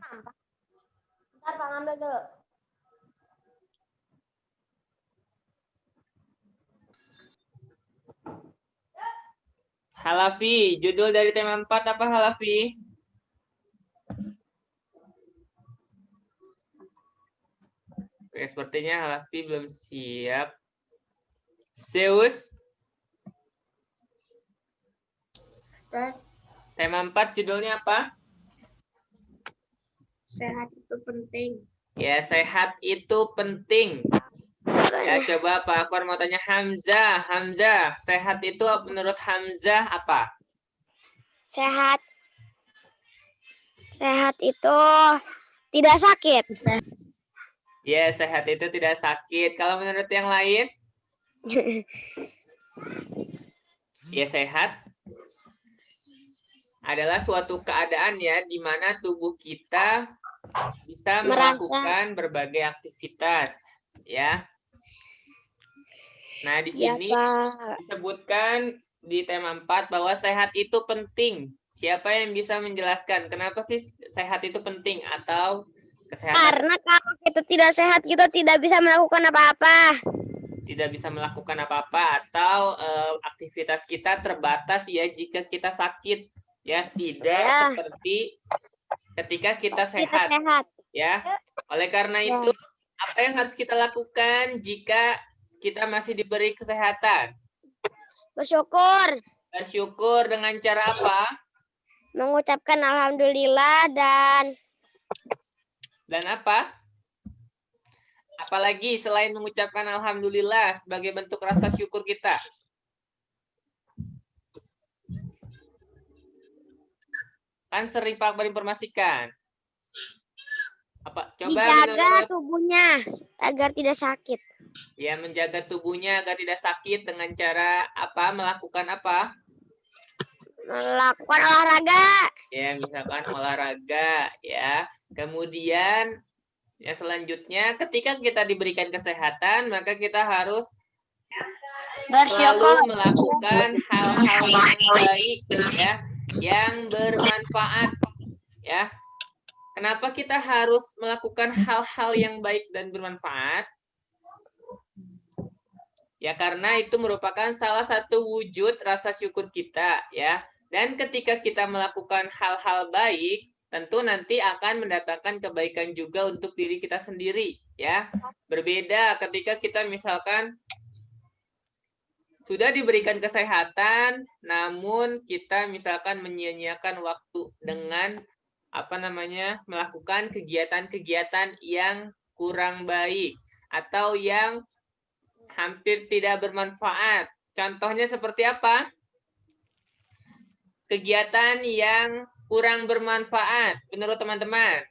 Ntar Pak ngambil dulu. Halafi, judul dari tema 4 apa Halafi? Oke, sepertinya Halafi belum siap. Zeus? Tema 4 judulnya apa? Sehat itu penting. Ya, sehat itu penting. Ya, coba Pak Akbar mau tanya Hamzah. Hamzah, sehat itu menurut Hamzah apa? Sehat. Sehat itu tidak sakit. Ya, sehat itu tidak sakit. Kalau menurut yang lain? Ya, sehat adalah suatu keadaan ya di mana tubuh kita bisa melakukan berbagai aktivitas, ya. Nah, di sini disebutkan di tema 4 bahwa sehat itu penting. Siapa yang bisa menjelaskan kenapa sih sehat itu penting atau kesehatan? Karena kalau kita tidak sehat, kita tidak bisa melakukan apa-apa. Tidak bisa melakukan apa-apa atau aktivitas kita terbatas ya jika kita sakit. Ya, tidak seperti ketika kita sehat. Ya. Oleh karena itu, apa yang harus kita lakukan jika kita masih diberi kesehatan? Bersyukur. Bersyukur dengan cara apa? Mengucapkan alhamdulillah dan apa? Apalagi selain mengucapkan alhamdulillah sebagai bentuk rasa syukur kita? Kan sering Pak berinformasikan. Apa? Coba dijaga tubuhnya agar tidak sakit. Ya, menjaga tubuhnya agar tidak sakit dengan cara apa? Melakukan apa? Melakukan olahraga. Ya, misalkan olahraga, ya. Kemudian, ya selanjutnya, ketika kita diberikan kesehatan, maka kita harus selalu melakukan hal-hal yang baik, ya, yang bermanfaat, ya. Kenapa kita harus melakukan hal-hal yang baik dan bermanfaat? Ya, karena itu merupakan salah satu wujud rasa syukur kita, ya. Dan ketika kita melakukan hal-hal baik, tentu nanti akan mendatangkan kebaikan juga untuk diri kita sendiri, ya. Berbeda ketika kita misalkan sudah diberikan kesehatan, namun kita misalkan menyia-nyiakan waktu dengan melakukan kegiatan-kegiatan yang kurang baik atau yang hampir tidak bermanfaat. Contohnya seperti apa? Kegiatan yang kurang bermanfaat menurut teman-teman.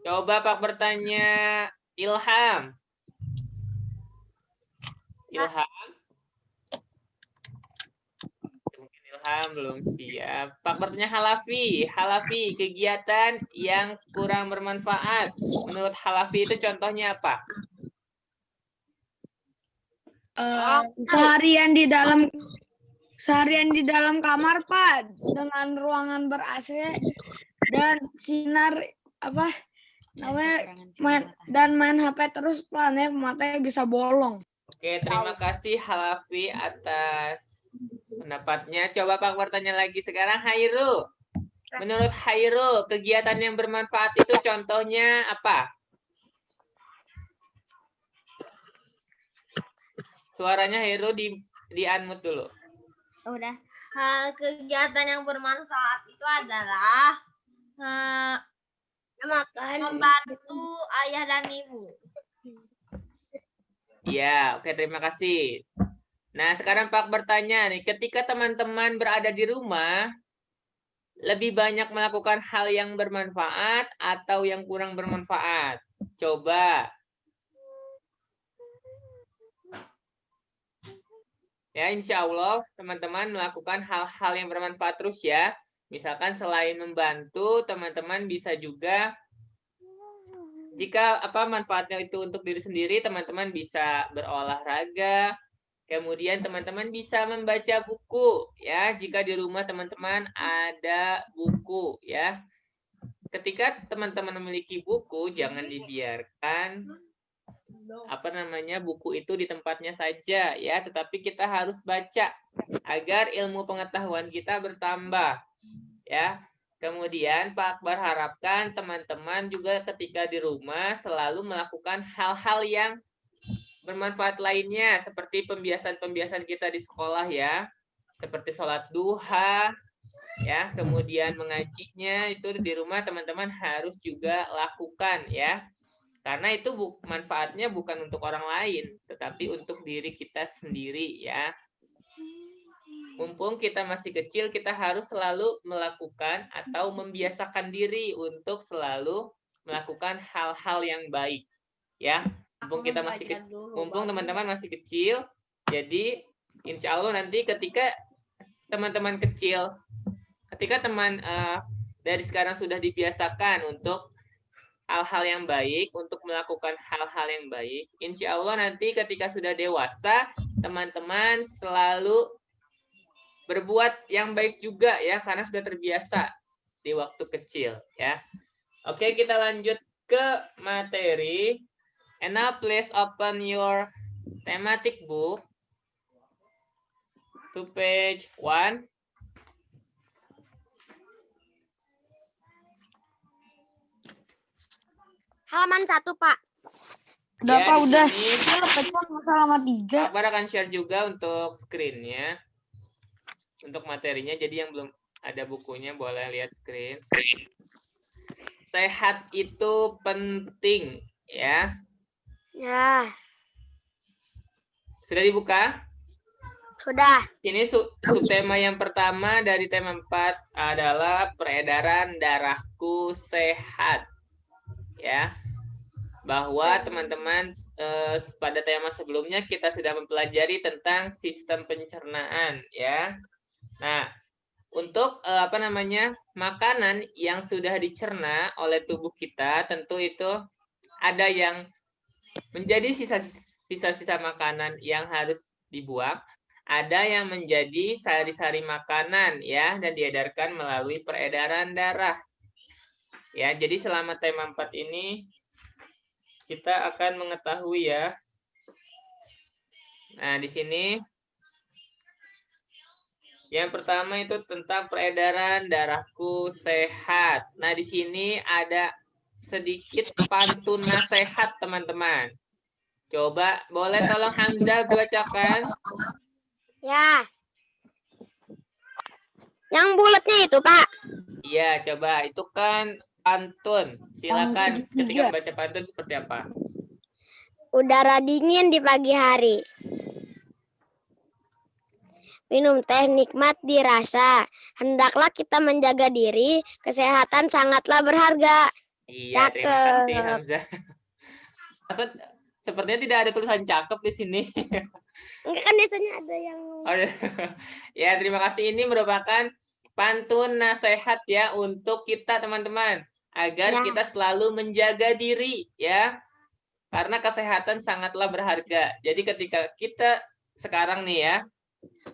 Coba Pak bertanya Ilham. Ilham? Mungkin Ilham belum siap. Pak bertanya Halafi. Halafi, kegiatan yang kurang bermanfaat. Menurut Halafi itu contohnya apa? Seharian di dalam kamar, Pak, dengan ruangan ber-AC dan sinar main HP terus, matanya bisa bolong. Oke, terima kasih Halafi atas pendapatnya. Coba Pak bertanya lagi sekarang Hairul. Menurut Hairul, kegiatan yang bermanfaat itu contohnya apa? Suaranya Hairul di unmute dulu. Udah. Kegiatan yang bermanfaat itu adalah membantu ayah dan ibu. Ya, oke, terima kasih. Nah, sekarang Pak bertanya nih, ketika teman-teman berada di rumah, lebih banyak melakukan hal yang bermanfaat atau yang kurang bermanfaat? Coba. Ya, insya Allah teman-teman melakukan hal-hal yang bermanfaat terus ya. Misalkan selain membantu, teman-teman bisa juga jika manfaatnya itu untuk diri sendiri, teman-teman bisa berolahraga, Kemudian teman-teman bisa membaca buku ya. Jika di rumah teman-teman ada buku ya. Ketika teman-teman memiliki buku, jangan dibiarkan buku itu di tempatnya saja ya, tetapi kita harus baca agar ilmu pengetahuan kita bertambah ya. Kemudian Pak Akbar harapkan teman-teman juga ketika di rumah selalu melakukan hal-hal yang bermanfaat lainnya seperti pembiasan-pembiasan kita di sekolah ya, seperti sholat duha ya, kemudian mengajinya itu di rumah teman-teman harus juga lakukan ya. Karena itu manfaatnya bukan untuk orang lain, tetapi untuk diri kita sendiri ya. Mumpung kita masih kecil, kita harus selalu melakukan atau membiasakan diri untuk selalu melakukan hal-hal yang baik ya. Mumpung teman-teman masih kecil, jadi insya Allah nanti ketika teman-teman kecil, ketika teman dari sekarang sudah dibiasakan untuk hal-hal yang baik, untuk melakukan hal-hal yang baik, insya Allah nanti ketika sudah dewasa, teman-teman selalu berbuat yang baik juga ya, karena sudah terbiasa di waktu kecil ya. Oke, kita lanjut ke materi. And now please open your thematic book to page 1. Halaman 1, Pak. Udah, Ya, Pak, di udah. sini Halaman 3. Akbar akan share juga untuk screen-nya. Untuk materinya, jadi yang belum ada bukunya boleh lihat screen. Sehat itu penting, ya. Ya, Sudah dibuka? sudah. Ini subtema yang pertama dari tema 4 adalah peredaran darahku sehat. Ya. Bahwa teman-teman pada tema sebelumnya kita sudah mempelajari tentang sistem pencernaan, ya. Nah, untuk makanan yang sudah dicerna oleh tubuh kita, tentu itu ada yang menjadi sisa-sisa makanan yang harus dibuang, ada yang menjadi sari-sari makanan ya, dan diedarkan melalui peredaran darah. Ya, jadi selama tema 4 ini kita akan mengetahui ya. Nah, di sini yang pertama itu tentang peredaran darahku sehat. Nah, di sini ada sedikit pantun nasihat, teman-teman. Coba, boleh tolong Hamzah bacakan? Ya. Yang bulatnya itu, Pak. Iya, coba. Itu kan pantun. Silakan ketika membaca pantun seperti apa? Udara dingin di pagi hari. Minum teh nikmat dirasa. Hendaklah kita menjaga diri. Kesehatan sangatlah berharga. Iya, terima kasih Hamzah. Sepertinya tidak ada tulisan cakep di sini. Enggak, kan biasanya ada yang... Oh, ya, terima kasih. Ini merupakan pantun nasihat ya untuk kita teman-teman. Agar kita selalu menjaga diri ya. Karena kesehatan sangatlah berharga. Jadi ketika kita sekarang nih ya,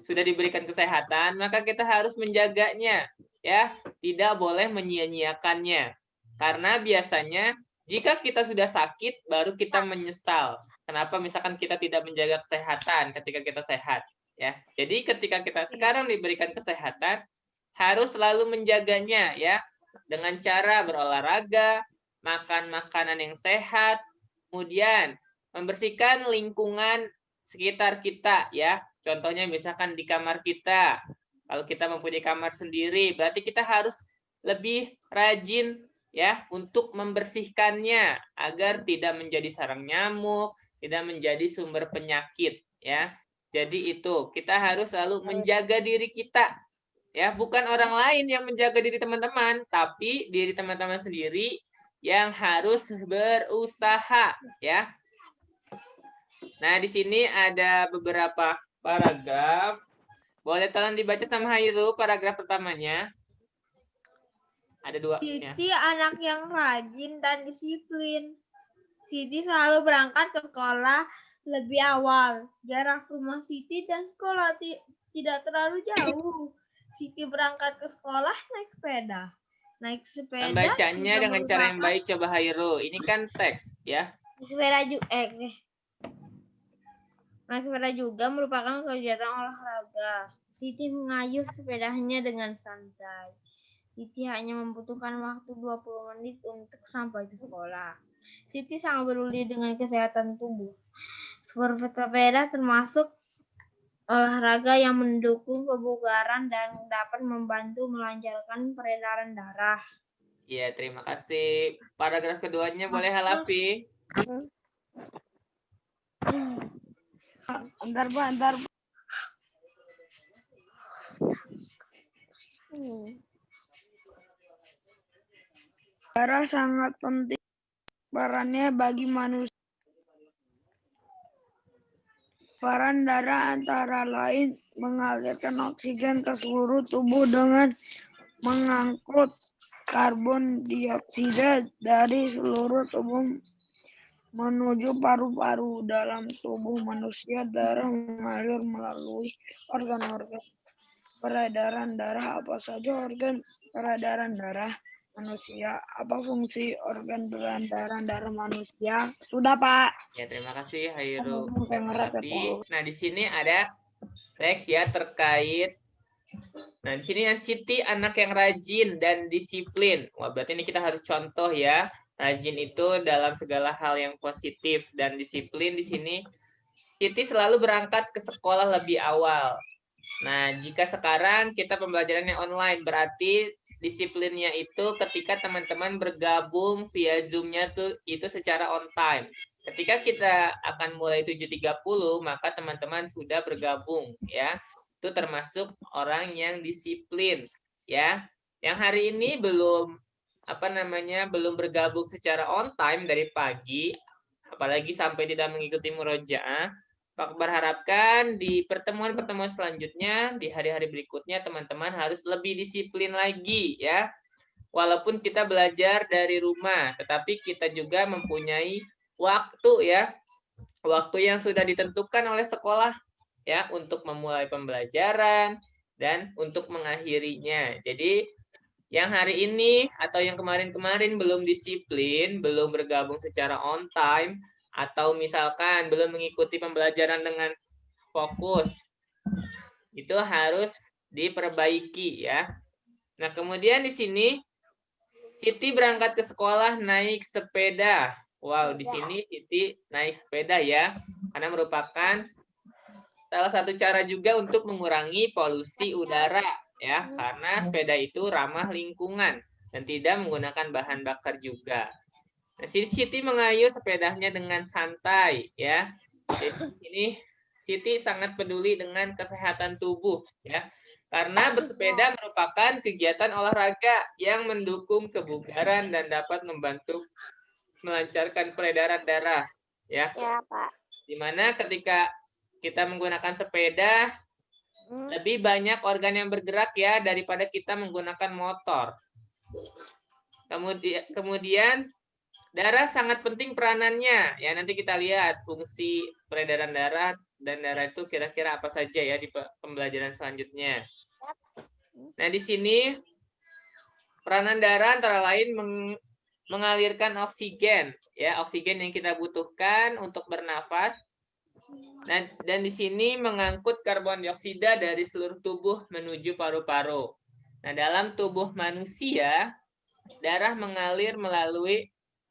sudah diberikan kesehatan, maka kita harus menjaganya ya. Tidak boleh menyia-nyiakannya. Karena biasanya jika kita sudah sakit, baru kita menyesal. Kenapa misalkan kita tidak menjaga kesehatan ketika kita sehat. Ya, jadi ketika kita sekarang diberikan kesehatan, harus selalu menjaganya ya. Dengan cara berolahraga, makan makanan yang sehat, kemudian membersihkan lingkungan sekitar kita ya. Contohnya misalkan di kamar kita. Kalau kita mempunyai kamar sendiri, berarti kita harus lebih rajin ya untuk membersihkannya agar tidak menjadi sarang nyamuk, tidak menjadi sumber penyakit ya. Jadi itu kita harus selalu menjaga diri kita ya, bukan orang lain yang menjaga diri teman-teman, tapi diri teman-teman sendiri yang harus berusaha ya. Nah, di sini ada beberapa paragraf. Boleh tolong dibaca sama Hairu paragraf pertamanya. Ada 2. Siti anak yang rajin dan disiplin. Siti selalu berangkat ke sekolah lebih awal. Jarak rumah Siti dan sekolah tidak terlalu jauh. Siti berangkat ke sekolah naik sepeda. Naik sepeda Membacanya juga dengan cara yang merupakan- baik, coba Hairul. Ini kan teks, ya. Naik sepeda juga merupakan kegiatan olahraga. Siti mengayuh sepedanya dengan santai. Siti hanya membutuhkan waktu 20 menit untuk sampai ke sekolah. Siti sangat peduli dengan kesehatan tubuh. Bersepeda termasuk olahraga yang mendukung kebugaran dan dapat membantu melancarkan peredaran darah. Iya, terima kasih. Paragraf keduanya boleh Halafi? Bentar, Pak, bentar. Darah sangat penting perannya bagi manusia. Peran darah antara lain mengalirkan oksigen ke seluruh tubuh dengan mengangkut karbon dioksida dari seluruh tubuh menuju paru-paru. Dalam tubuh manusia, darah mengalir melalui organ-organ peredaran darah. Apa saja organ peredaran darah manusia? Apa fungsi organ peredaran darah manusia? Sudah, Pak. Ya, terima kasih Hairul Ngomong dan kayak Halafi. Nah, di sini ada teks ya terkait. Nah, di sini yang Siti anak yang rajin dan disiplin. Wah, berarti ini kita harus contoh ya. Rajin itu dalam segala hal yang positif dan disiplin di sini. Siti selalu berangkat ke sekolah lebih awal. Nah, jika sekarang kita pembelajarannya online, berarti disiplinnya itu ketika teman-teman bergabung via Zoom-nya itu secara on time. Ketika kita akan mulai 7.30, maka teman-teman sudah bergabung ya. Itu termasuk orang yang disiplin ya. Yang hari ini belum belum bergabung secara on time dari pagi, apalagi sampai tidak mengikuti murojaah. Pak berharapkan di pertemuan-pertemuan selanjutnya, di hari-hari berikutnya, teman-teman harus lebih disiplin lagi ya. Walaupun kita belajar dari rumah, tetapi kita juga mempunyai waktu ya. Waktu yang sudah ditentukan oleh sekolah ya untuk memulai pembelajaran dan untuk mengakhirinya. Jadi yang hari ini atau yang kemarin-kemarin belum disiplin, belum bergabung secara on time, atau misalkan belum mengikuti pembelajaran dengan fokus, itu harus diperbaiki ya. Nah, kemudian di sini Siti berangkat ke sekolah naik sepeda. Wow, di sini Siti naik sepeda ya, karena merupakan salah satu cara juga untuk mengurangi polusi udara ya, karena sepeda itu ramah lingkungan dan tidak menggunakan bahan bakar juga. Nah, Siti mengayuh sepedanya dengan santai ya. Jadi ini Siti sangat peduli dengan kesehatan tubuh ya. Karena bersepeda merupakan kegiatan olahraga yang mendukung kebugaran dan dapat membantu melancarkan peredaran darah ya. Ya, Pak. Dimana ketika kita menggunakan sepeda lebih banyak organ yang bergerak ya daripada kita menggunakan motor. Kemudian darah sangat penting peranannya. Ya, nanti kita lihat fungsi peredaran darah dan darah itu kira-kira apa saja ya di pembelajaran selanjutnya. Nah, di sini peranan darah antara lain mengalirkan oksigen, ya, oksigen yang kita butuhkan untuk bernafas. Dan di sini mengangkut karbon dioksida dari seluruh tubuh menuju paru-paru. Nah, dalam tubuh manusia, darah mengalir melalui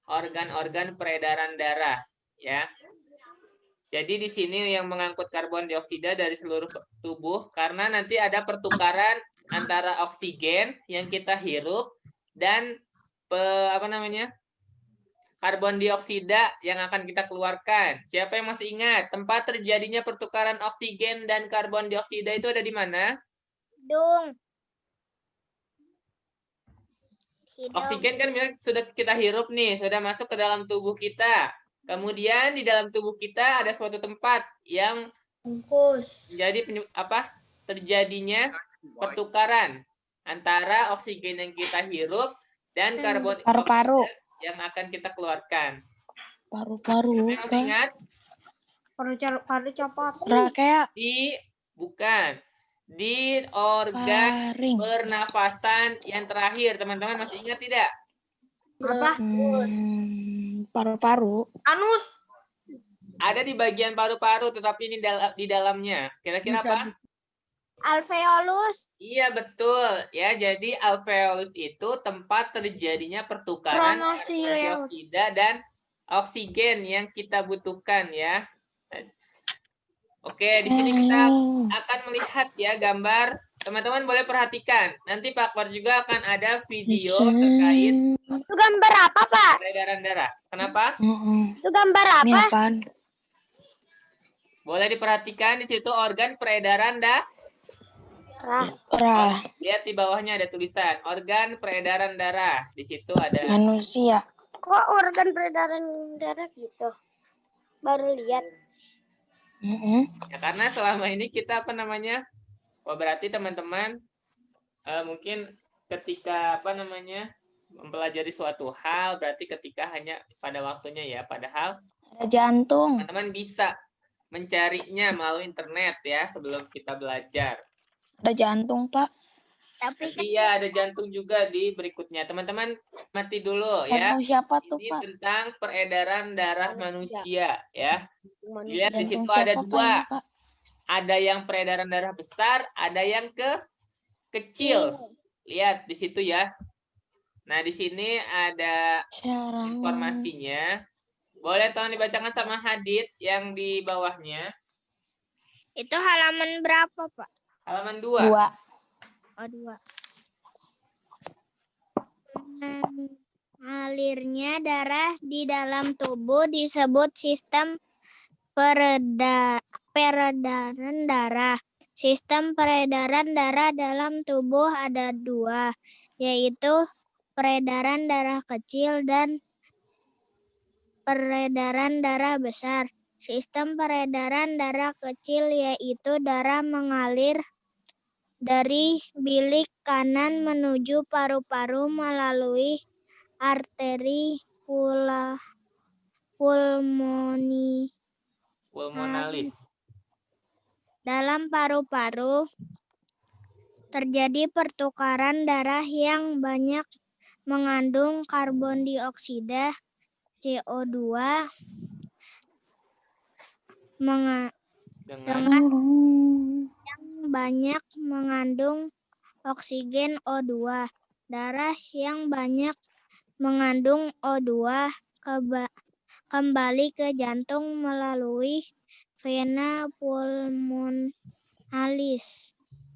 organ-organ peredaran darah ya. Jadi di sini yang mengangkut karbon dioksida dari seluruh tubuh karena nanti ada pertukaran antara oksigen yang kita hirup dan karbon dioksida yang akan kita keluarkan. Siapa yang masih ingat tempat terjadinya pertukaran oksigen dan karbon dioksida itu ada di mana? Hidung. Oksigen kan sudah kita hirup nih, sudah masuk ke dalam tubuh kita. Kemudian di dalam tubuh kita ada suatu tempat yang menjadi terjadinya pertukaran antara oksigen yang kita hirup dan karbon Paru-paru. yang akan kita keluarkan. Paru-paru. Masih ingat? Paru copot. Kayak Bukan. Di organ faring. pernafasan yang terakhir. Teman-teman masih ingat tidak? Apa? Paru-paru. Anus. Ada di bagian paru-paru, tetapi ini di dalamnya. Kira-kira apa? Alveolus. Iya, betul. Ya, jadi alveolus itu tempat terjadinya pertukaran karbon dioksida dan oksigen yang kita butuhkan ya. Oke, di sini kita akan melihat ya gambar. Teman-teman boleh perhatikan. Nanti Pak Akbar juga akan ada video terkait Itu gambar apa, Pak? peredaran darah. Kenapa? Itu gambar Ini apa? apaan? Boleh diperhatikan di situ organ peredaran darah. Lihat di bawahnya ada tulisan organ peredaran darah. Di situ ada Manusia. Kok organ peredaran darah gitu? Baru lihat. ya, karena selama ini kita apa namanya? Oh, berarti teman-teman mungkin ketika apa namanya mempelajari suatu hal berarti ketika hanya pada waktunya ya, padahal Ada jantung. teman-teman bisa mencarinya melalui internet ya sebelum kita belajar. Ada jantung, Pak. Tapi ya ada jantung juga di berikutnya. Teman-teman mati dulu ya. Jantung siapa tuh, Ini Pak? tentang peredaran darah manusia ya. Lihat di situ Jantung ada siapa, Pak, dua. ini, Pak? Ada yang peredaran darah besar, ada yang kecil. Lihat di situ ya. Nah, di sini ada informasinya. Boleh tolong dibacakan sama Hadid yang di bawahnya. Itu halaman berapa, Pak? Halaman 2. 2. Oh, 2. Alirnya darah di dalam tubuh disebut sistem peredaran darah. Sistem peredaran darah dalam tubuh ada 2, yaitu peredaran darah kecil dan peredaran darah besar. Sistem peredaran darah kecil yaitu darah mengalir dari bilik kanan menuju paru-paru melalui arteri pulmonalis. Dalam paru-paru terjadi pertukaran darah yang banyak mengandung karbon dioksida CO2 dengan yang banyak mengandung oksigen O2. Darah yang banyak mengandung O2 kembali ke jantung melalui vena pulmonalis.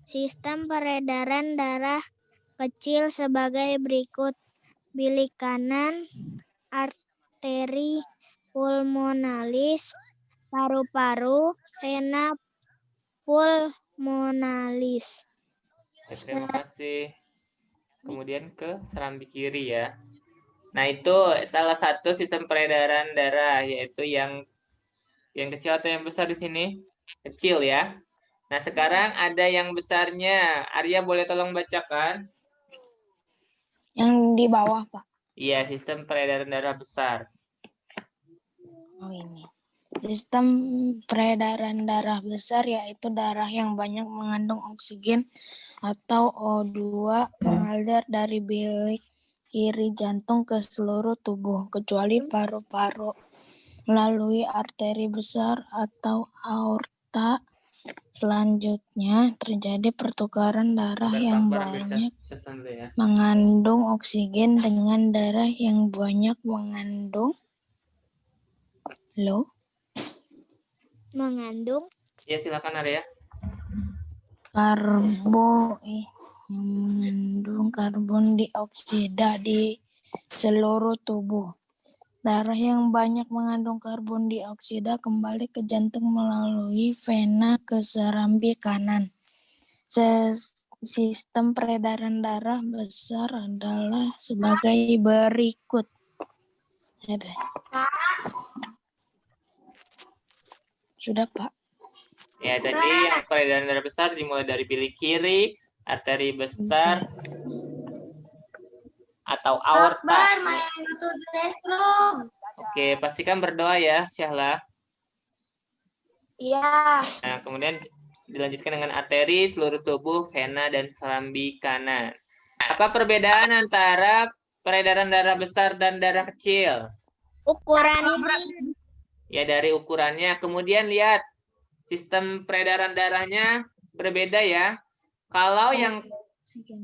Sistem peredaran darah kecil sebagai berikut. Bilik kanan, arteri pulmonalis, paru-paru, vena pulmonalis. Terima kasih. Kemudian ke serambi kiri ya. Nah, itu salah satu sistem peredaran darah, yaitu yang kecil atau yang besar di sini? Kecil ya. Nah, sekarang ada yang besarnya. Arya boleh tolong bacakan? Yang di bawah, Pak. Iya, sistem peredaran darah besar. Oh, ini. Sistem peredaran darah besar yaitu darah yang banyak mengandung oksigen atau O2 mengalir dari bilik kiri jantung ke seluruh tubuh, kecuali paru-paru, melalui arteri besar atau aorta. Selanjutnya, terjadi pertukaran darah yang banyak mengandung oksigen dengan darah yang banyak mengandung Ya, silakan Arya. Mengandung karbon dioksida di seluruh tubuh. Darah yang banyak mengandung karbon dioksida kembali ke jantung melalui vena ke serambi kanan. Sistem peredaran darah besar adalah sebagai berikut. Sudah, Pak. Ya, tadi yang peredaran darah besar dimulai dari bilik kiri, arteri besar, atau aorta. Oke, pastikan berdoa ya, Syahla. Iya. Nah, kemudian dilanjutkan dengan arteri, seluruh tubuh, vena, dan serambi kanan. Apa perbedaan antara peredaran darah besar dan darah kecil? Ukurannya. Ya, dari ukurannya. Kemudian lihat, sistem peredaran darahnya berbeda ya. Kalau yang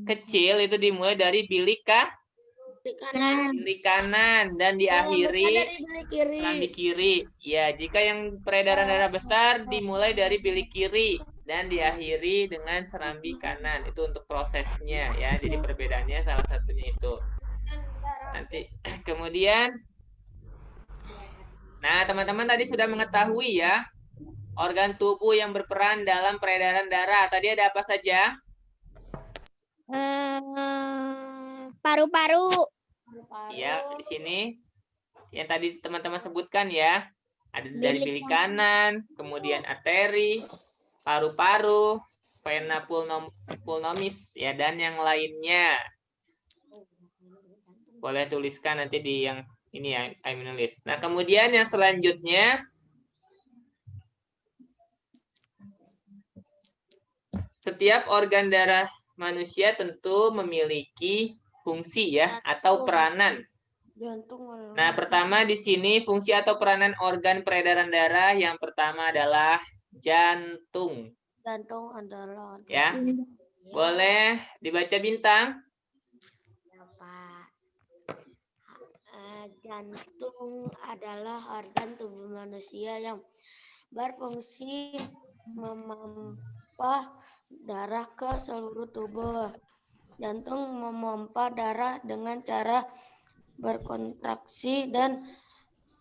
kecil itu dimulai dari bilik kanan dan diakhiri serambi kiri. Ya, jika yang peredaran darah besar dimulai dari bilik kiri dan diakhiri dengan serambi kanan. Itu untuk prosesnya ya. Jadi perbedaannya salah satunya itu. Nanti kemudian, nah teman-teman tadi sudah mengetahui ya organ tubuh yang berperan dalam peredaran darah. Tadi ada apa saja? Paru-paru. Ya, di sini yang tadi teman-teman sebutkan ya. Ada dari bilik kanan, kemudian arteri, paru-paru, vena pulmonis ya, dan yang lainnya. Boleh tuliskan nanti di yang ini ya, saya menulis. Nah, kemudian yang selanjutnya, setiap organ darah manusia tentu memiliki fungsi ya atau peranan. Nah, pertama di sini fungsi atau peranan organ peredaran darah yang pertama adalah jantung. Jantung adalah organ. Ya. Boleh dibaca Bintang? Jantung adalah organ tubuh manusia yang berfungsi memompa darah ke seluruh tubuh. Jantung memompa darah dengan cara berkontraksi dan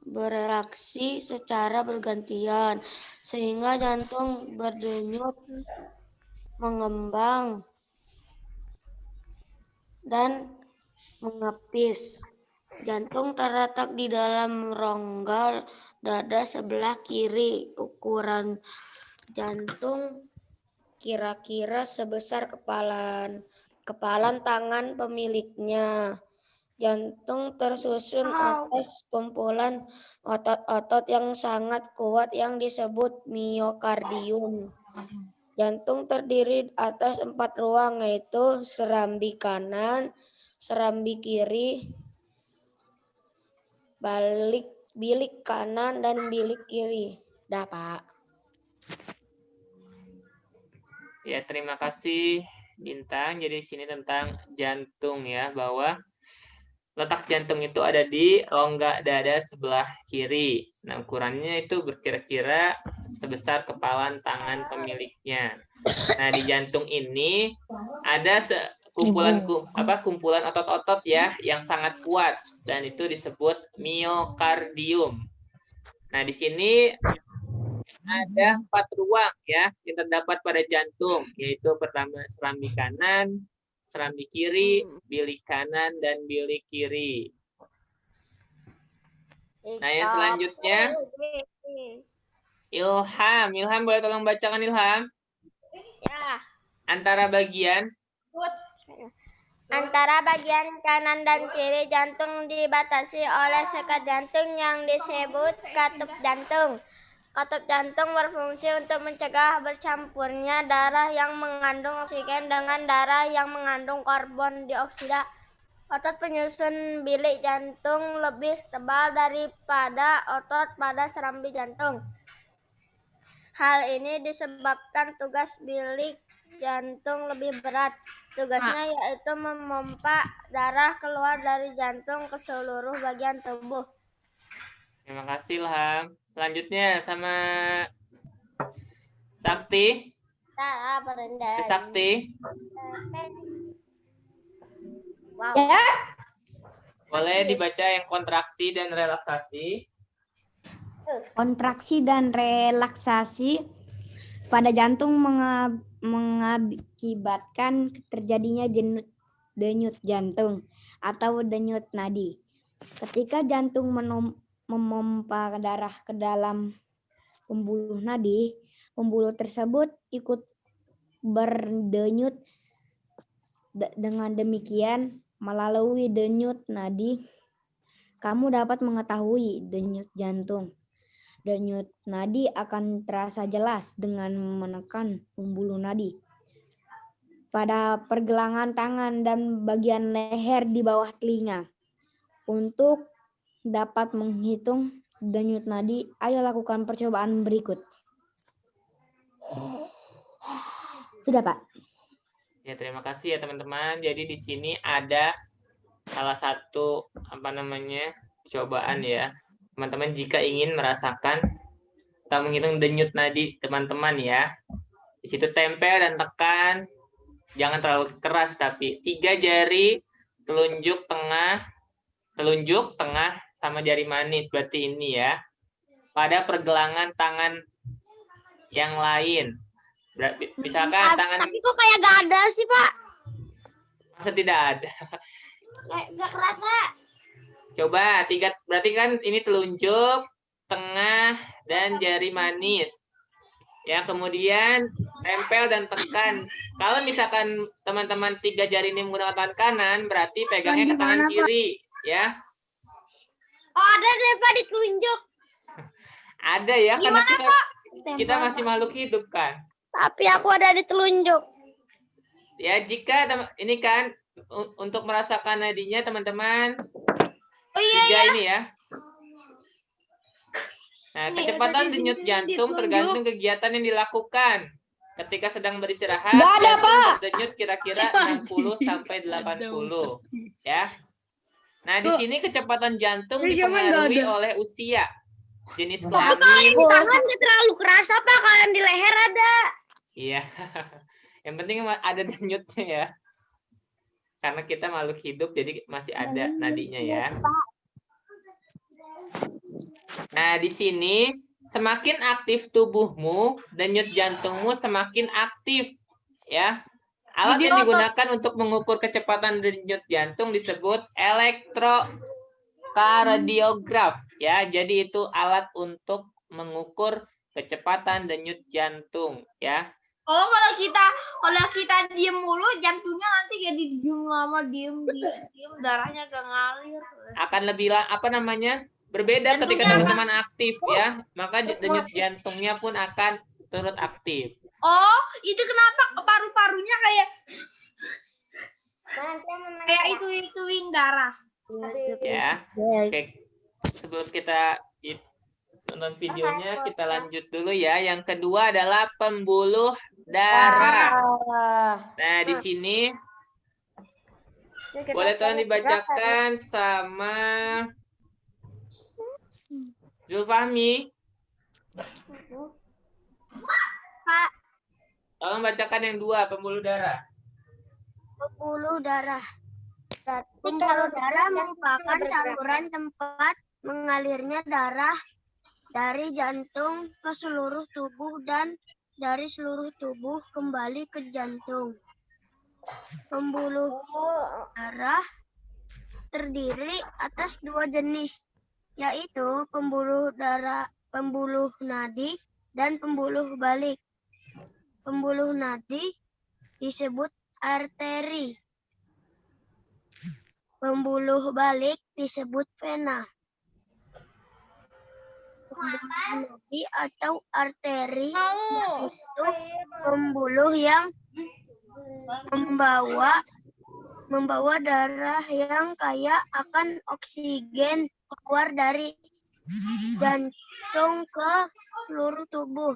bereaksi secara bergantian, sehingga jantung berdenyut, mengembang, dan mengepis. Jantung terletak di dalam rongga dada sebelah kiri. Ukuran jantung kira-kira sebesar kepalan tangan pemiliknya. Jantung tersusun atas kumpulan otot-otot yang sangat kuat yang disebut miokardium. Jantung terdiri atas 4 ruang, yaitu serambi kanan, serambi kiri, bilik kanan, dan bilik kiri. Dah, Pak. Ya, terima kasih Bintang. Jadi di sini tentang jantung ya, bahwa letak jantung itu ada di rongga dada sebelah kiri. Nah, ukurannya itu berkira-kira sebesar kepalan tangan pemiliknya. Nah, di jantung ini ada kumpulan otot-otot ya yang sangat kuat dan itu disebut miokardium. Nah, di sini ada 4 ruang ya yang terdapat pada jantung, yaitu pertama serambi kanan, serambi kiri, bilik kanan, dan bilik kiri. Nah, yang selanjutnya Ilham boleh tolong bacakan Ilham? Ya. Antara bagian kanan dan kiri jantung dibatasi oleh sekat jantung yang disebut katup jantung. Katup jantung berfungsi untuk mencegah bercampurnya darah yang mengandung oksigen dengan darah yang mengandung karbon dioksida. Otot penyusun bilik jantung lebih tebal daripada otot pada serambi jantung. Hal ini disebabkan tugas bilik jantung lebih berat. Tugasnya yaitu memompa darah keluar dari jantung ke seluruh bagian tubuh. Terima kasih Ilham. Selanjutnya sama Sakti. Sakti. Wow. Ya. Boleh dibaca yang kontraksi dan relaksasi. Kontraksi dan relaksasi pada jantung mengakibatkan terjadinya denyut jantung atau denyut nadi. Ketika jantung memompa darah ke dalam pembuluh nadi, pembuluh tersebut ikut berdenyut. Dengan demikian, melalui denyut nadi, kamu dapat mengetahui denyut jantung. denyut nadi akan terasa jelas dengan menekan pembuluh nadi pada pergelangan tangan dan bagian leher di bawah telinga. Untuk dapat menghitung denyut nadi, ayo lakukan percobaan berikut. Sudah, Pak. Ya, terima kasih ya teman-teman. Jadi di sini ada salah satu cobaan ya. Teman-teman jika ingin merasakan atau menghitung denyut nadi teman-teman ya. Di situ tempel dan tekan. Jangan terlalu keras tapi 3 jari, telunjuk, tengah sama jari manis berarti ini ya. Pada pergelangan tangan yang lain. Misalkan tangan. Tapi kok kayak gak ada sih, Pak? Masa tidak ada? Gak kerasa. Coba, 3, berarti kan ini telunjuk, tengah, dan jari manis. Ya, kemudian tempel dan tekan. Kalau misalkan teman-teman 3 jari ini menggunakan tangan kanan, berarti pegangnya ke tangan kiri. Ya. Oh, ada deh, Pak, ditunjuk. Ada ya, karena kita masih makhluk hidup kan. Tapi aku ada di telunjuk. Ya, jika ini kan untuk merasakan nadinya teman-teman. Oh iya, 3 ini ya. Nah, kecepatan denyut jantung tergantung kegiatan yang dilakukan. Ketika sedang beristirahat, jantung berdenyut kira-kira 60 sampai 80, ya. Nah, di sini kecepatan jantung dipengaruhi oleh usia, jenis kelamin. Di tangan gak terlalu kerasa, Pak. Kalau yang di leher ada. Iya. Yang penting ada denyutnya ya. Karena kita makhluk hidup, jadi masih ada nadinya ya. Nah, di sini semakin aktif tubuhmu, denyut jantungmu semakin aktif, ya. Alat yang digunakan untuk mengukur kecepatan denyut jantung disebut elektrokardiograf, ya. Jadi itu alat untuk mengukur kecepatan denyut jantung, ya. Oh, kalau kita diem mulu, jantungnya nanti jadi diem lama, diem, darahnya gak ngalir. Akan lebih berbeda ketika teman-teman aktif ya, maka denyut jantungnya pun akan turut aktif. Oh, itu kenapa paru-parunya kayak ituin darah. Ya. Oke. Sebelum kita nonton videonya, kita lanjut dulu ya. Yang kedua adalah pembuluh darah. Nah, di sini boleh tolong dibacakan sama Zulfahmi. Pak, Tolong bacakan yang 2, pembuluh darah. pembuluh darah. Pembuluh darah merupakan saluran tempat mengalirnya darah dari jantung ke seluruh tubuh dan dari seluruh tubuh kembali ke jantung. Pembuluh darah terdiri atas 2 jenis, yaitu pembuluh nadi dan pembuluh balik. Pembuluh nadi disebut arteri. Pembuluh balik disebut vena. Pembuluh nadi atau arteri yaitu pembuluh yang membawa darah yang kaya akan oksigen keluar dari jantung ke seluruh tubuh.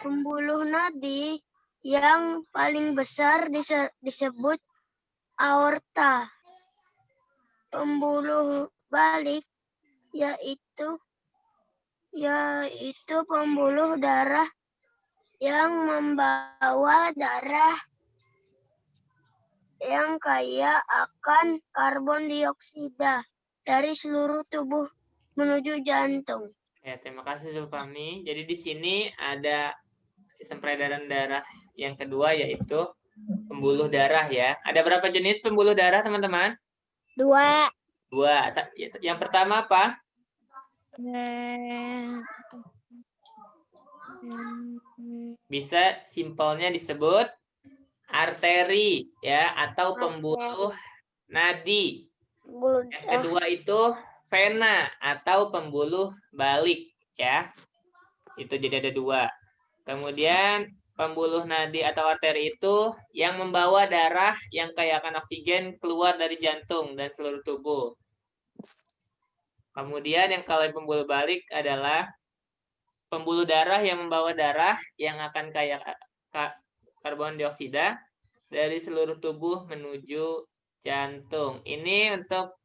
Pembuluh nadi yang paling besar disebut aorta. Pembuluh balik yaitu pembuluh darah yang membawa darah yang kaya akan karbon dioksida dari seluruh tubuh menuju jantung. Ya, terima kasih Zulfahmi. Jadi di sini ada sistem peredaran darah yang kedua yaitu pembuluh darah ya. Ada berapa jenis pembuluh darah, teman-teman? 2. 2. Yang pertama apa? Bisa simpelnya disebut arteri ya atau pembuluh nadi. Yang kedua itu vena atau pembuluh balik ya. Itu jadi ada 2. Kemudian pembuluh nadi atau arteri itu yang membawa darah yang kaya akan oksigen keluar dari jantung dan seluruh tubuh. Kemudian yang kalau pembuluh balik adalah pembuluh darah yang membawa darah yang akan kaya karbon dioksida dari seluruh tubuh menuju jantung. Ini untuk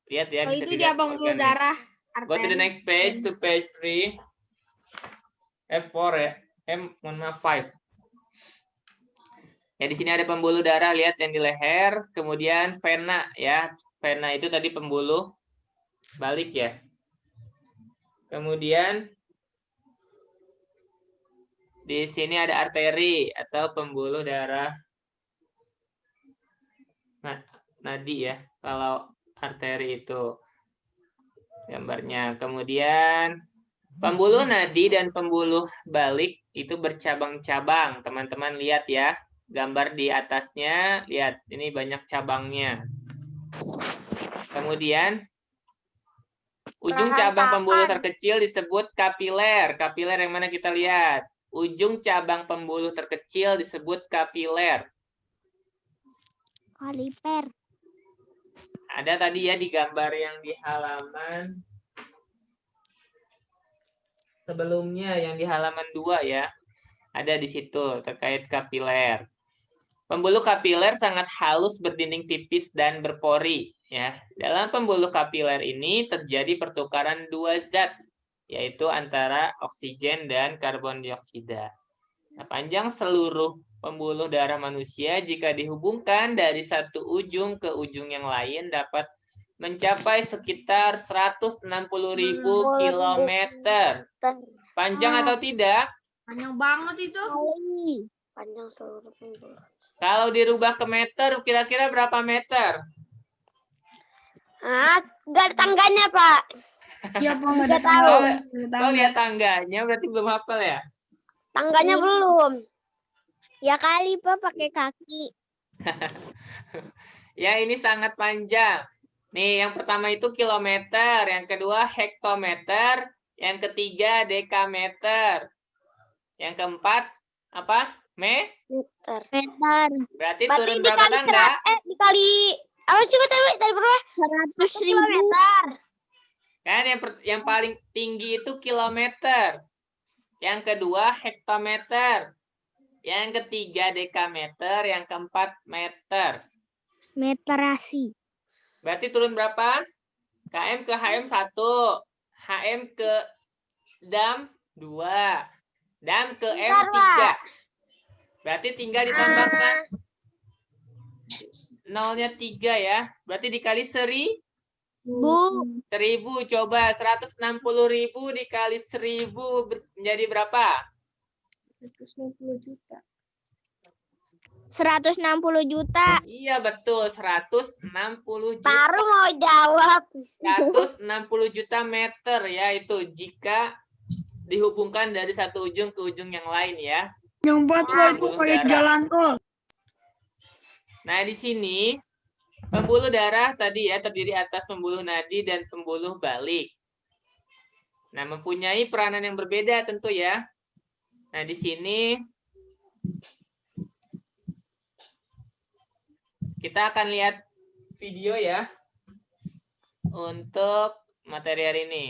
lihat ya, Oh, bisa itu dia dilihat pembuluh organnya. darah. Go to the Arteri. next page, to page 3. F4 ya. Mohon maaf 5. Ya, di sini ada pembuluh darah, lihat yang di leher, kemudian vena ya. Vena itu tadi pembuluh balik ya. Kemudian di sini ada arteri atau pembuluh darah nadi ya. Kalau arteri itu gambarnya. Kemudian pembuluh nadi dan pembuluh balik itu bercabang-cabang. Teman-teman lihat ya. Gambar di atasnya, lihat ini banyak cabangnya. Kemudian ujung cabang pembuluh terkecil disebut kapiler. Kapiler yang mana kita lihat? Ujung cabang pembuluh terkecil disebut kapiler. Kaliper. Ada tadi ya di gambar yang di halaman sebelumnya, yang di halaman 2 ya. Ada di situ terkait kapiler. Pembuluh kapiler sangat halus, berdinding tipis, dan berpori. Ya, dalam pembuluh kapiler ini terjadi pertukaran 2 zat, yaitu antara oksigen dan karbon dioksida. Nah, panjang seluruh pembuluh darah manusia jika dihubungkan dari satu ujung ke ujung yang lain dapat mencapai sekitar 160.000 kilometer. Panjang atau tidak? Panjang banget itu. Panjang seluruh pembuluh. Kalau dirubah ke meter, kira-kira berapa meter? Nggak ada tangganya, Pak. Iya, Pak, nggak ada Nggak tahu. Kalau lihat tangganya berarti belum hafal ya? Tangganya belum. Ya kali, Pak, pakai kaki. Ya, ini sangat panjang. Nih, yang pertama itu kilometer, yang kedua hektometer, yang ketiga dekameter. Yang keempat apa? Meter. Berarti Berarti turun berapa tangga? dikali apa sih tadi berapa? 100.000 kilometer. Kan yang paling tinggi itu kilometer. Yang kedua hektometer. Yang ketiga dekameter, yang keempat meter. Meterasi. Berarti turun berapa? KM ke HM 1, HM ke dam 2, dam ke M 3. Berarti tinggal ditambahkan nolnya 3 ya. Berarti dikali 1000. Coba 160.000 dikali 1000 menjadi berapa? 160 juta. 160 juta. Iya betul, 160 juta. Baru mau jawab. 160 juta meter ya itu jika dihubungkan dari satu ujung ke ujung yang lain ya. Nyompat itu kayak jalan tol. Nah, di sini pembuluh darah tadi ya terdiri atas pembuluh nadi dan pembuluh balik. Nah, mempunyai peranan yang berbeda tentu ya. Nah, di sini kita akan lihat video ya untuk materi hari ini.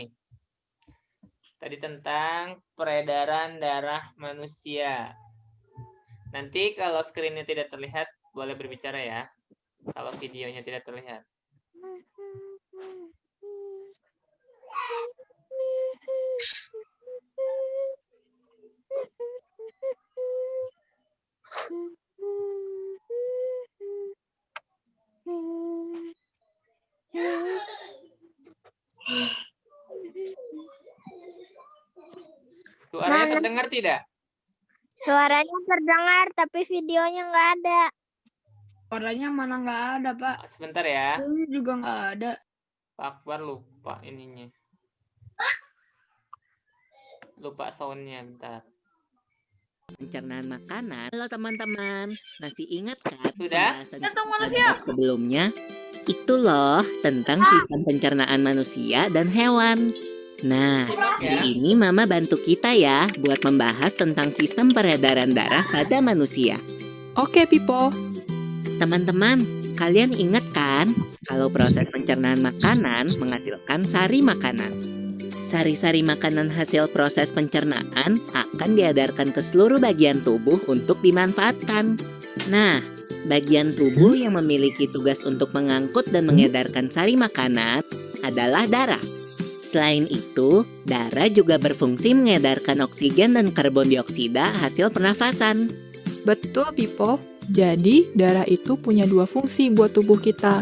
Tadi tentang peredaran darah manusia. Nanti kalau screen-nya tidak terlihat, boleh berbicara ya. Kalau videonya tidak terlihat. Suaranya terdengar tidak? Suaranya terdengar, tapi videonya nggak ada. Suaranya mana nggak ada, Pak. Sebentar ya. Ini juga nggak ada. Pak Akbar lupa ininya. Lupa soundnya, bentar. Pencernaan makanan. Halo teman-teman, masih ingat kan Sudah? Jantung manusia. Sebelumnya? Itu loh tentang sistem pencernaan manusia dan hewan. Nah, hari ini Mama bantu kita ya buat membahas tentang sistem peredaran darah pada manusia. Oke, Pipo. Teman-teman, kalian ingat kan kalau proses pencernaan makanan menghasilkan sari makanan? Sari-sari makanan hasil proses pencernaan akan diedarkan ke seluruh bagian tubuh untuk dimanfaatkan. Nah, bagian tubuh yang memiliki tugas untuk mengangkut dan mengedarkan sari makanan adalah darah. Selain itu, darah juga berfungsi mengedarkan oksigen dan karbon dioksida hasil pernafasan. Betul, Pipo. Jadi, darah itu punya dua fungsi buat tubuh kita.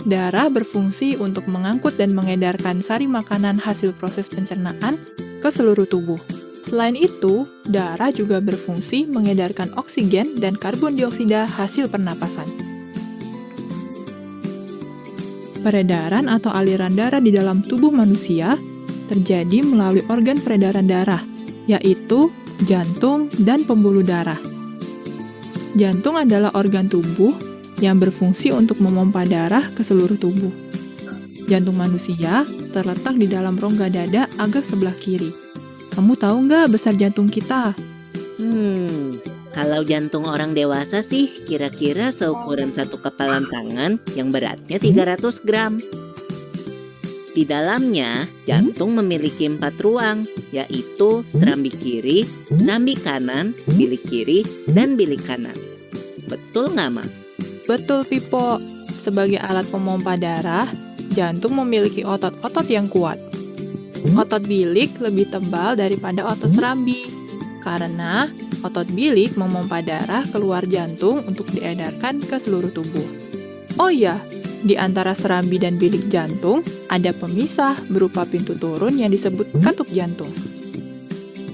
Darah berfungsi untuk mengangkut dan mengedarkan sari makanan hasil proses pencernaan ke seluruh tubuh. Selain itu, darah juga berfungsi mengedarkan oksigen dan karbon dioksida hasil pernapasan. Peredaran atau aliran darah di dalam tubuh manusia terjadi melalui organ peredaran darah, yaitu jantung dan pembuluh darah. Jantung adalah organ tubuh yang berfungsi untuk memompa darah ke seluruh tubuh. Jantung manusia terletak di dalam rongga dada agak sebelah kiri. Kamu tahu nggak besar jantung kita? Kalau jantung orang dewasa sih kira-kira seukuran satu kepalan tangan yang beratnya 300 gram. Di dalamnya, jantung memiliki 4 ruang, yaitu serambi kiri, serambi kanan, bilik kiri, dan bilik kanan. Betul nggak, Ma? Betul, Pipo. Sebagai alat pemompa darah, jantung memiliki otot-otot yang kuat. Otot bilik lebih tebal daripada otot serambi, karena otot bilik memompa darah keluar jantung untuk diedarkan ke seluruh tubuh. Oh iya, di antara serambi dan bilik jantung ada pemisah berupa pintu turun yang disebut katup jantung.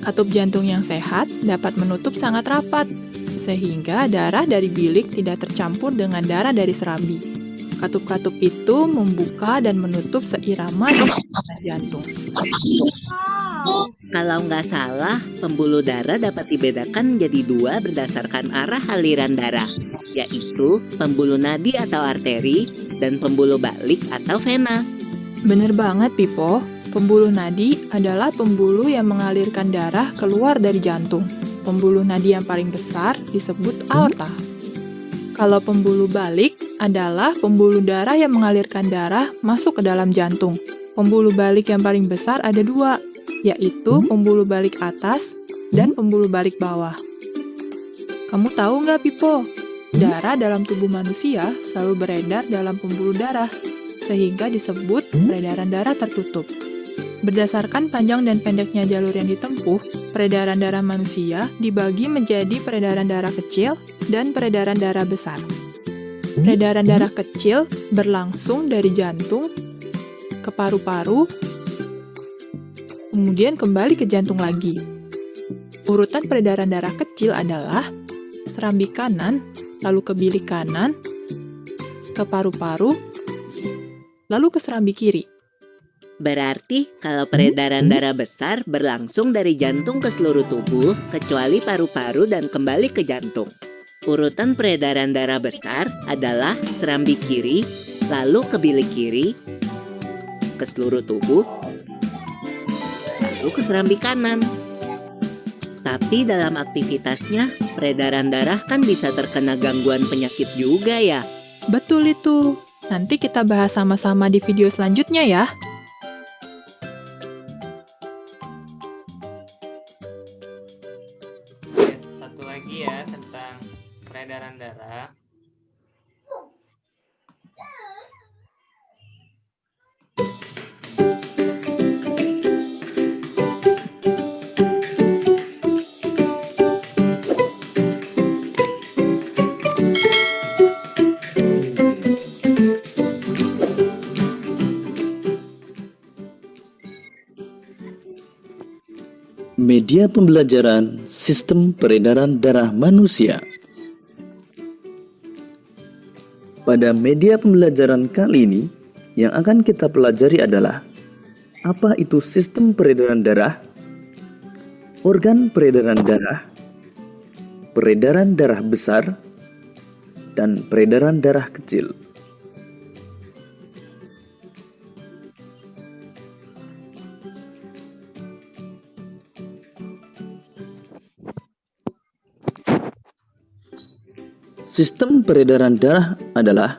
Katup jantung yang sehat dapat menutup sangat rapat, sehingga darah dari bilik tidak tercampur dengan darah dari serambi. Katup-katup itu membuka dan menutup seirama dengan jantung. Kalau nggak salah, pembuluh darah dapat dibedakan menjadi 2 berdasarkan arah aliran darah, yaitu pembuluh nadi atau arteri dan pembuluh balik atau vena. Bener banget, Pipo. Pembuluh nadi adalah pembuluh yang mengalirkan darah keluar dari jantung. Pembuluh nadi yang paling besar disebut aorta. Kalau pembuluh balik adalah pembuluh darah yang mengalirkan darah masuk ke dalam jantung. Pembuluh balik yang paling besar ada 2, yaitu pembuluh balik atas dan pembuluh balik bawah. Kamu tahu nggak, Pipo? Darah dalam tubuh manusia selalu beredar dalam pembuluh darah, sehingga disebut peredaran darah tertutup. Berdasarkan panjang dan pendeknya jalur yang ditempuh, peredaran darah manusia dibagi menjadi peredaran darah kecil dan peredaran darah besar. Peredaran darah kecil berlangsung dari jantung ke paru-paru, kemudian kembali ke jantung lagi. Urutan peredaran darah kecil adalah serambi kanan, lalu ke bilik kanan, ke paru-paru, lalu ke serambi kiri. Berarti kalau peredaran darah besar berlangsung dari jantung ke seluruh tubuh, kecuali paru-paru dan kembali ke jantung. Urutan peredaran darah besar adalah serambi kiri, lalu ke bilik kiri, ke seluruh tubuh, lalu ke serambi kanan. Tapi dalam aktivitasnya, peredaran darah kan bisa terkena gangguan penyakit juga ya. Betul itu. Nanti kita bahas sama-sama di video selanjutnya ya. Satu lagi ya tentang peredaran darah. Media pembelajaran sistem peredaran darah manusia. Pada media pembelajaran kali ini, yang akan kita pelajari adalah apa itu sistem peredaran darah, organ peredaran darah besar, dan peredaran darah kecil. Sistem peredaran darah adalah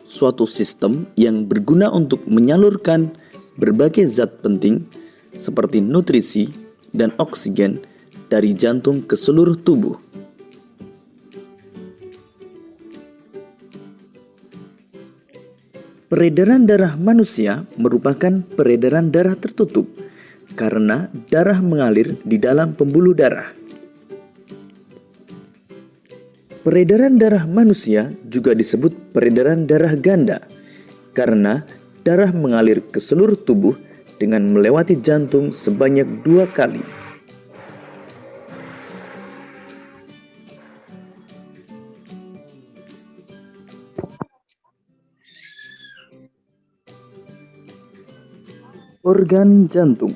suatu sistem yang berguna untuk menyalurkan berbagai zat penting seperti nutrisi dan oksigen dari jantung ke seluruh tubuh. Peredaran darah manusia merupakan peredaran darah tertutup karena darah mengalir di dalam pembuluh darah. Peredaran darah manusia juga disebut peredaran darah ganda karena darah mengalir ke seluruh tubuh dengan melewati jantung sebanyak 2 kali. Organ jantung.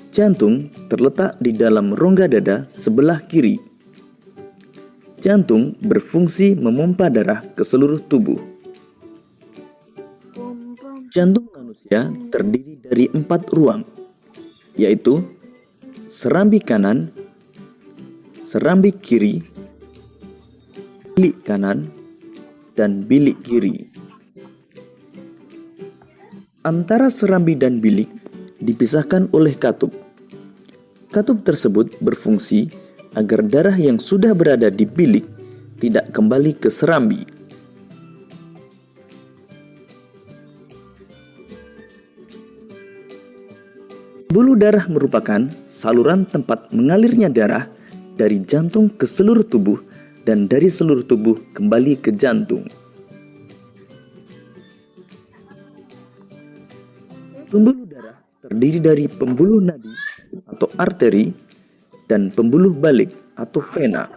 Jantung terletak di dalam rongga dada sebelah kiri. Jantung berfungsi memompa darah ke seluruh tubuh. Jantung manusia terdiri dari 4 ruang, yaitu serambi kanan, serambi kiri, bilik kanan, dan bilik kiri. Antara serambi dan bilik dipisahkan oleh katup. Katup tersebut berfungsi agar darah yang sudah berada di bilik tidak kembali ke serambi. Pembuluh darah merupakan saluran tempat mengalirnya darah dari jantung ke seluruh tubuh dan dari seluruh tubuh kembali ke jantung. Pembuluh darah terdiri dari pembuluh nadi atau arteri dan pembuluh balik atau vena.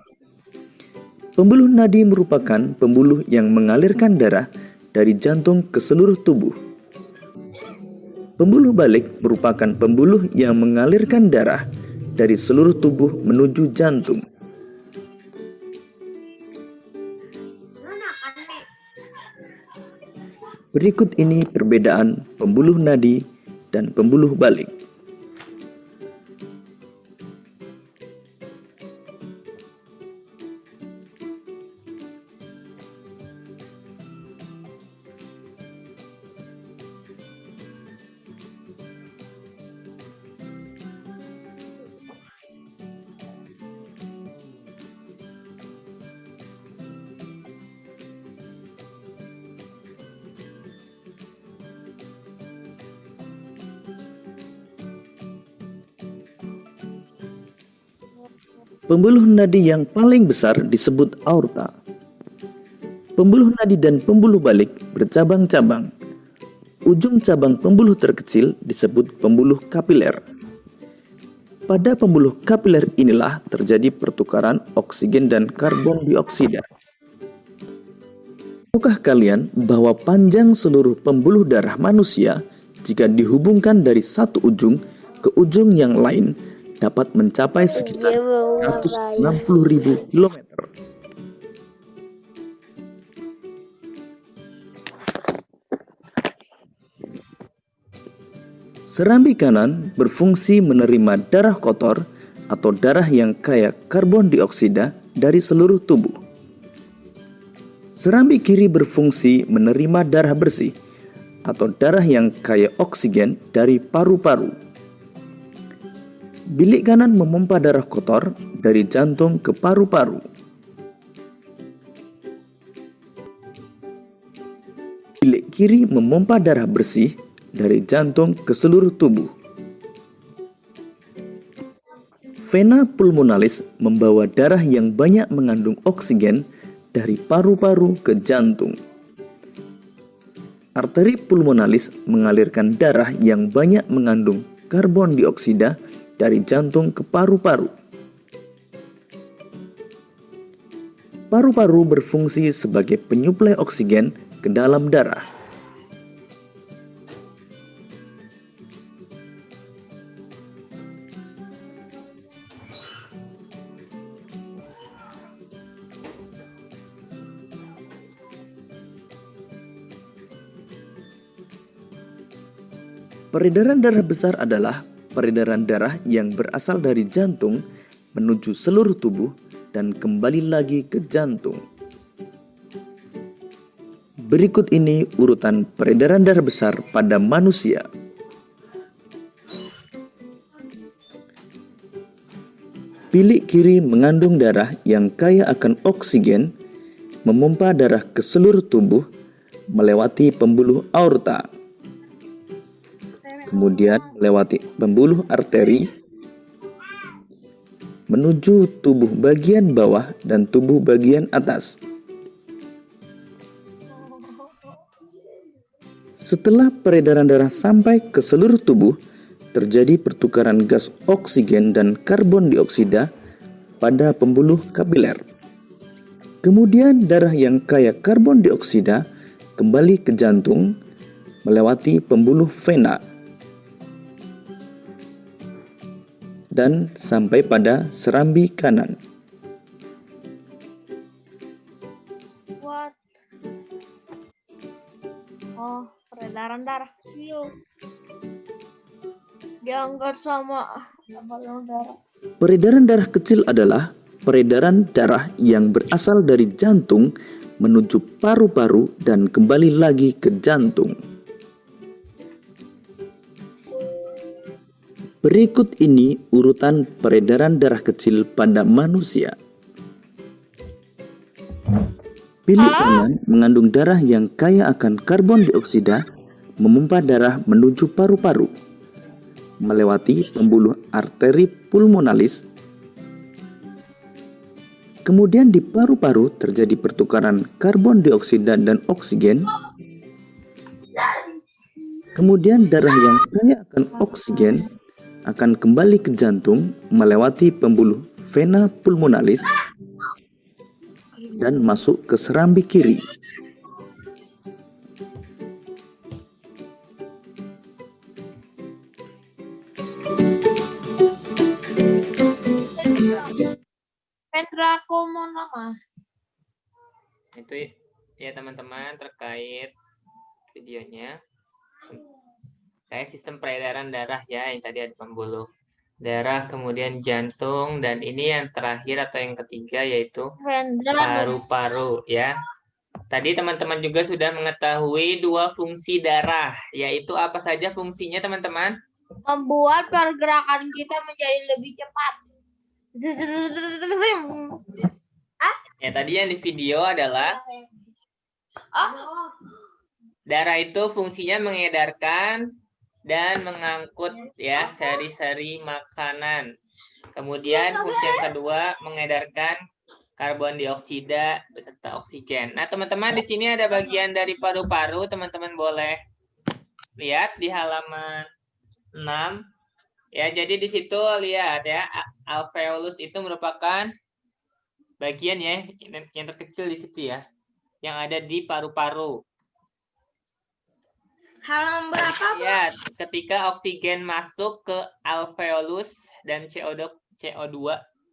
Pembuluh nadi merupakan pembuluh yang mengalirkan darah dari jantung ke seluruh tubuh. Pembuluh balik merupakan pembuluh yang mengalirkan darah dari seluruh tubuh menuju jantung. Berikut ini perbedaan pembuluh nadi dan pembuluh balik. Pembuluh nadi yang paling besar disebut aorta. Pembuluh nadi dan pembuluh balik bercabang-cabang. Ujung cabang pembuluh terkecil disebut pembuluh kapiler. Pada pembuluh kapiler inilah terjadi pertukaran oksigen dan karbon dioksida. Tahukah kalian bahwa panjang seluruh pembuluh darah manusia jika dihubungkan dari satu ujung ke ujung yang lain dapat mencapai sekitar 160.000 km. Serambi kanan berfungsi menerima darah kotor atau darah yang kaya karbon dioksida dari seluruh tubuh. Serambi kiri berfungsi menerima darah bersih atau darah yang kaya oksigen dari paru-paru. Bilik kanan memompa darah kotor dari jantung ke paru-paru. Bilik kiri memompa darah bersih dari jantung ke seluruh tubuh. Vena pulmonalis membawa darah yang banyak mengandung oksigen dari paru-paru ke jantung. Arteri pulmonalis mengalirkan darah yang banyak mengandung karbon dioksida dari jantung ke paru-paru. Paru-paru berfungsi sebagai penyuplai oksigen ke dalam darah. Peredaran darah besar adalah peredaran darah yang berasal dari jantung menuju seluruh tubuh dan kembali lagi ke jantung. Berikut ini urutan peredaran darah besar pada manusia. Bilik kiri mengandung darah yang kaya akan oksigen, memompa darah ke seluruh tubuh melewati pembuluh aorta, kemudian melewati pembuluh arteri, menuju tubuh bagian bawah dan tubuh bagian atas. Setelah peredaran darah sampai ke seluruh tubuh, terjadi pertukaran gas oksigen dan karbon dioksida pada pembuluh kapiler. Kemudian darah yang kaya karbon dioksida kembali ke jantung melewati pembuluh vena dan sampai pada serambi kanan. What? Oh, peredaran darah kecil. Diangkat sama balon darah. Peredaran darah kecil adalah peredaran darah yang berasal dari jantung menuju paru-paru dan kembali lagi ke jantung. Berikut ini urutan peredaran darah kecil pada manusia. Bilik kanan mengandung darah yang kaya akan karbon dioksida, memompa darah menuju paru-paru, melewati pembuluh arteri pulmonalis. Kemudian di paru-paru terjadi pertukaran karbon dioksida dan oksigen. Kemudian darah yang kaya akan oksigen akan kembali ke jantung melewati pembuluh vena pulmonalis dan masuk ke serambi kiri. Ventriculomonoma. Itu ya teman-teman terkait videonya. Kayak sistem peredaran darah ya, yang tadi ada pembuluh darah, kemudian jantung, dan ini yang terakhir atau yang ketiga yaitu paru-paru ya. Tadi teman-teman juga sudah mengetahui dua fungsi darah, yaitu apa saja fungsinya teman-teman? Membuat pergerakan kita menjadi lebih cepat. Ya tadi yang di video adalah darah itu fungsinya mengedarkan dan mengangkut ya sari-sari makanan. Kemudian fungsi yang kedua mengedarkan karbon dioksida beserta oksigen. Nah, teman-teman di sini ada bagian dari paru-paru, teman-teman boleh lihat di halaman 6. Ya, jadi di situ lihat ya, alveolus itu merupakan bagian ya yang terkecil di situ ya, yang ada di paru-paru. Halaman berapa? Ya, ketika oksigen masuk ke alveolus dan CO2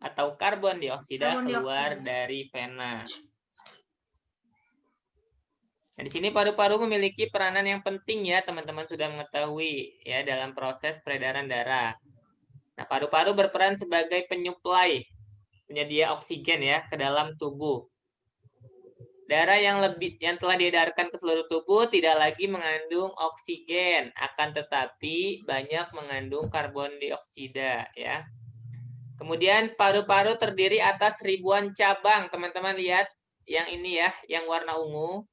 atau karbon dioksida keluar dari vena. Nah, di sini paru-paru memiliki peranan yang penting ya, teman-teman sudah mengetahui ya dalam proses peredaran darah. Nah, paru-paru berperan sebagai penyuplai, penyedia oksigen ya ke dalam tubuh. Darah yang telah diedarkan ke seluruh tubuh tidak lagi mengandung oksigen, akan tetapi banyak mengandung karbon dioksida ya. Kemudian paru-paru terdiri atas ribuan cabang, teman-teman lihat yang ini ya, yang warna ungu.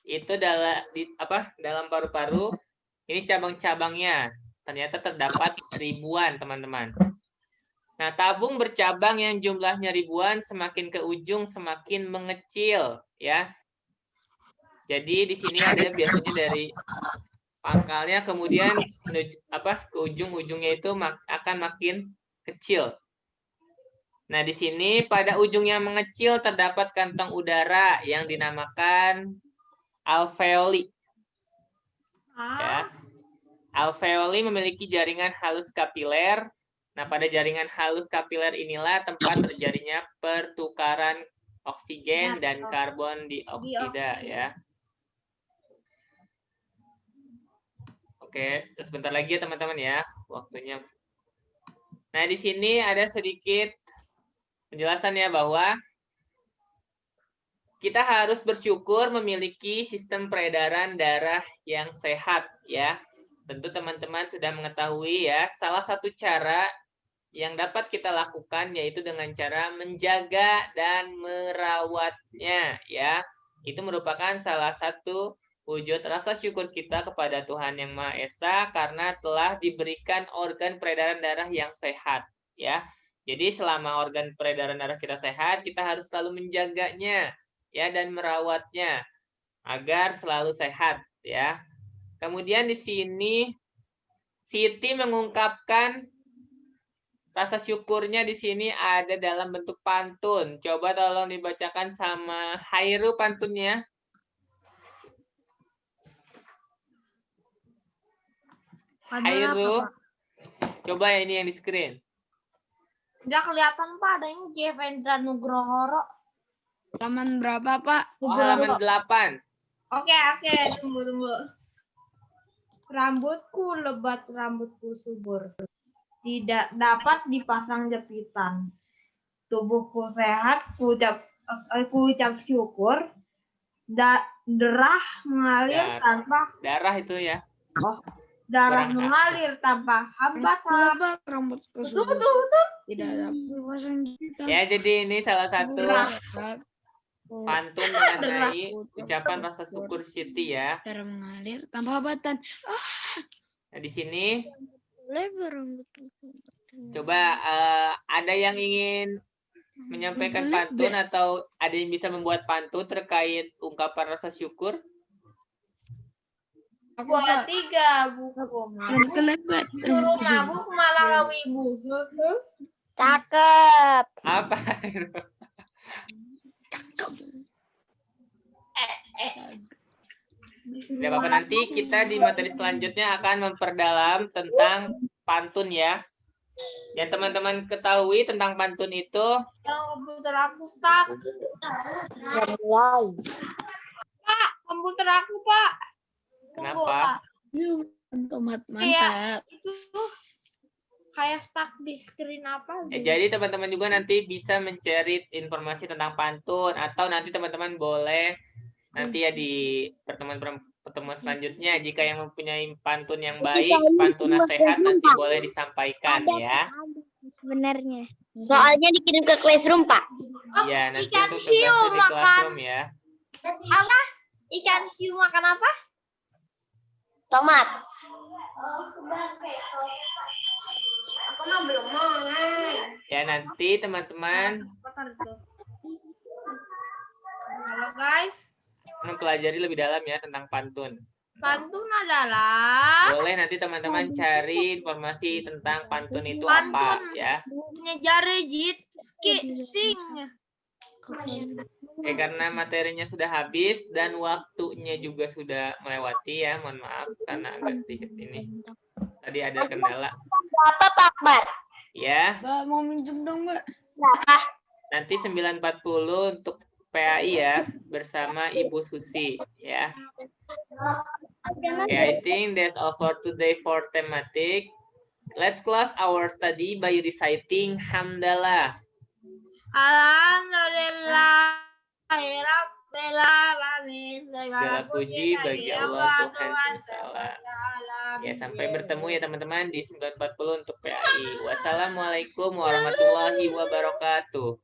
Itu dalam paru-paru ini cabang-cabangnya. Ternyata terdapat ribuan, teman-teman. Nah, tabung bercabang yang jumlahnya ribuan semakin ke ujung semakin mengecil, ya. Jadi di sini ada biasanya dari pangkalnya kemudian ke ujung-ujungnya itu akan makin kecil. Nah, di sini pada ujung yang mengecil terdapat kantong udara yang dinamakan alveoli. Ya. Alveoli memiliki jaringan halus kapiler. Nah, pada jaringan halus kapiler inilah tempat terjadinya pertukaran oksigen dan karbon dioksida ya. Oke, sebentar lagi ya teman-teman ya, waktunya. Nah, di sini ada sedikit penjelasannya bahwa kita harus bersyukur memiliki sistem peredaran darah yang sehat ya. Tentu teman-teman sudah mengetahui ya, salah satu cara yang dapat kita lakukan yaitu dengan cara menjaga dan merawatnya ya. Itu merupakan salah satu wujud rasa syukur kita kepada Tuhan Yang Maha Esa karena telah diberikan organ peredaran darah yang sehat ya. Jadi selama organ peredaran darah kita sehat, kita harus selalu menjaganya ya dan merawatnya agar selalu sehat ya. Kemudian di sini Siti mengungkapkan rasa syukurnya di sini ada dalam bentuk pantun. Coba tolong dibacakan sama Hairu pantunnya. Hairu. Coba ini yang di screen. Nggak kelihatan Pak, ada yang Jevendra Nugroho. Halaman berapa, Pak? Oh, halaman 8. Oke, tunggu. Rambutku lebat, rambutku subur. Tidak dapat dipasang jepitan. Tubuhku sehat, ku ucap syukur. Darah mengalir tanpa darah itu ya. Darah mengalir tanpa hambatan. Rambutku Betul. tidak dapat dipasang jepitan. Ya, jadi ini salah satu pantun mengenai ucapan rasa syukur Siti ya. Darah mengalir tanpa hambatan. Nah, di sini coba ada yang ingin menyampaikan pantun atau ada yang bisa membuat pantun terkait ungkapan rasa syukur? Aku ada 3 buku. Suruh mabuk malah wibu. Cakep. Apa? Tidak apa-apa, nanti kita di materi selanjutnya akan memperdalam tentang pantun ya. Yang teman-teman ketahui tentang pantun itu. Komputer aku stuck. Pak, komputer aku Pak. Kenapa? Mantap. Itu kayak stuck di screen apa gitu. Jadi teman-teman juga nanti bisa mencari informasi tentang pantun atau nanti teman-teman boleh nanti ya di pertemuan selanjutnya jika yang mempunyai pantun yang baik, pantun nasihat nanti boleh disampaikan ya. Sebenarnya. Soalnya dikirim ke classroom, Pak. Iya, nanti ikan untuk hiu tugasnya di makan. classroom ya. Apa? Ikan hiu makan apa? Tomat. Ya, nanti teman-teman Halo guys. mempelajari lebih dalam ya tentang pantun. Pantun adalah Boleh nanti teman-teman cari informasi tentang pantun itu apa ya. punya jari jit sing. Oke, karena materinya sudah habis dan waktunya juga sudah melewati ya, mohon maaf karena agak sedikit ini. Tadi ada kendala. Berapa, Pak Akbar? Ya, Mbak, mau minjem dong, Mbak. Berapa? nanti 9.40 untuk PAI ya, bersama Ibu Susi ya. Okay, I think that's all for today for thematic. Let's close our study by reciting Hamdalah. Alhamdulillah. Rabbil alamin. Segala puji bagi Allah Tuhan Semesta. Ya, sampai bertemu ya teman-teman di 9.40 untuk PAI. Wassalamualaikum warahmatullahi wabarakatuh.